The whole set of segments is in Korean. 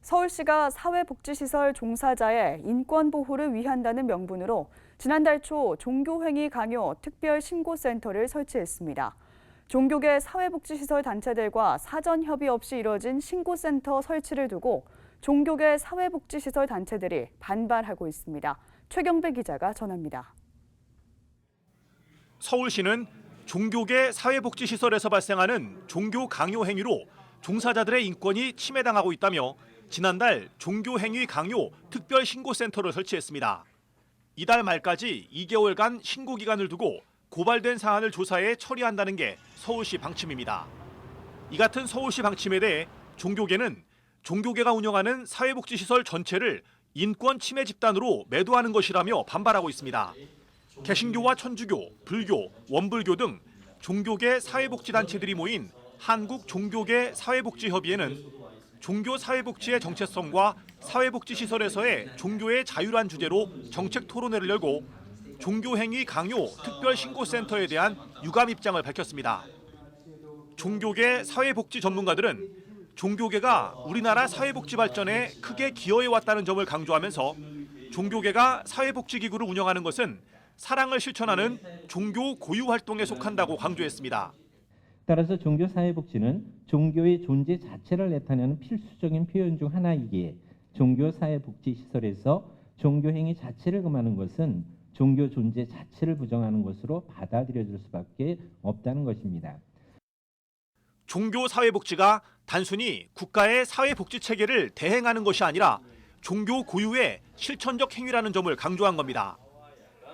서울시가 사회복지시설 종사자의 인권 보호를 위한다는 명분으로 지난달 초 종교행위 강요 특별신고센터를 설치했습니다. 종교계 사회복지시설 단체들과 사전 협의 없이 이뤄진 신고센터 설치를 두고 종교계 사회복지시설 단체들이 반발하고 있습니다. 최경배 기자가 전합니다. 서울시는 종교계 사회복지시설에서 발생하는 종교 강요 행위로 종사자들의 인권이 침해당하고 있다며 지난달 종교행위 강요 특별신고센터를 설치했습니다. 이달 말까지 2개월간 신고 기간을 두고 고발된 사안을 조사해 처리한다는 게 서울시 방침입니다. 이 같은 서울시 방침에 대해 종교계는 종교계가 운영하는 사회복지시설 전체를 인권 침해 집단으로 매도하는 것이라며 반발하고 있습니다. 개신교와 천주교, 불교, 원불교 등 종교계 사회복지단체들이 모인 한국종교계 사회복지협의회는 종교 사회복지의 정체성과 사회복지시설에서의 종교의 자유란 주제로 정책 토론회를 열고 종교행위 강요 특별신고센터에 대한 유감 입장을 밝혔습니다. 종교계 사회복지 전문가들은 종교계가 우리나라 사회복지 발전에 크게 기여해왔다는 점을 강조하면서 종교계가 사회복지기구를 운영하는 것은 사랑을 실천하는 종교 고유 활동에 속한다고 강조했습니다. 따라서 종교사회복지는 종교의 존재 자체를 나타내는 필수적인 표현 중 하나이기에 종교사회복지시설에서 종교행위 자체를 금하는 것은 종교 존재 자체를 부정하는 것으로 받아들여질 수밖에 없다는 것입니다. 종교사회복지가 단순히 국가의 사회복지 체계를 대행하는 것이 아니라 종교 고유의 실천적 행위라는 점을 강조한 겁니다.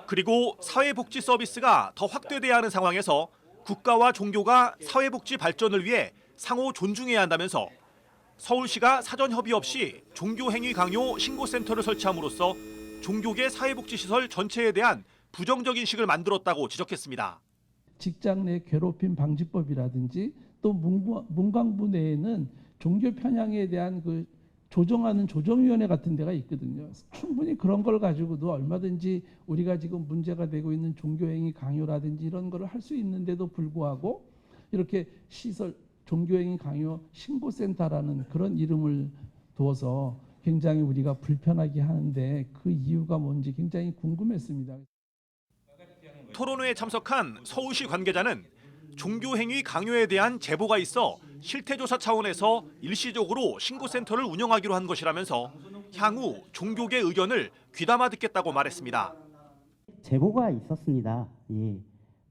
그리고 사회복지 서비스가 더 확대돼야 하는 상황에서 국가와 종교가 사회복지 발전을 위해 상호 존중해야 한다면서 서울시가 사전 협의 없이 종교행위 강요 신고센터를 설치함으로써 종교계 사회복지시설 전체에 대한 부정적 인식을 만들었다고 지적했습니다. 직장 내 괴롭힘 방지법이라든지 또 문광부 내에는 종교 편향에 대한 조정하는 조정위원회 같은 데가 있거든요. 충분히 그런 걸 가지고도 얼마든지 우리가 지금 문제가 되고 있는 종교행위 강요라든지 이런 거를 할 수 있는데도 불구하고 이렇게 시설 종교행위 강요 신고센터라는 그런 이름을 두어서 굉장히 우리가 불편하게 하는데 그 이유가 뭔지 굉장히 궁금했습니다. 토론회에 참석한 서울시 관계자는 종교행위 강요에 대한 제보가 있어 실태조사 차원에서 일시적으로 신고센터를 운영하기로 한 것이라면서 향후 종교계 의견을 귀담아 듣겠다고 말했습니다. 제보가 있었습니다. 예,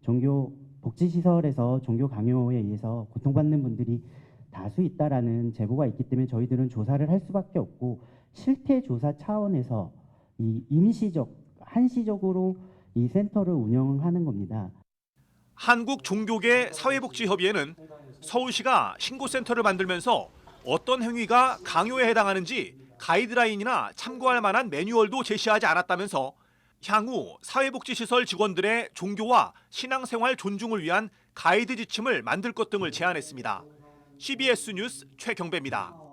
종교 복지시설에서 종교 강요에 의해서 고통받는 분들이 다수 있다라는 제보가 있기 때문에 저희들은 조사를 할 수밖에 없고 실태조사 차원에서 한시적으로 이 센터를 운영하는 겁니다. 한국종교계 사회복지협의회는 서울시가 신고센터를 만들면서 어떤 행위가 강요에 해당하는지 가이드라인이나 참고할 만한 매뉴얼도 제시하지 않았다면서 향후 사회복지시설 직원들의 종교와 신앙생활 존중을 위한 가이드 지침을 만들 것 등을 제안했습니다. CBS 뉴스 최경배입니다.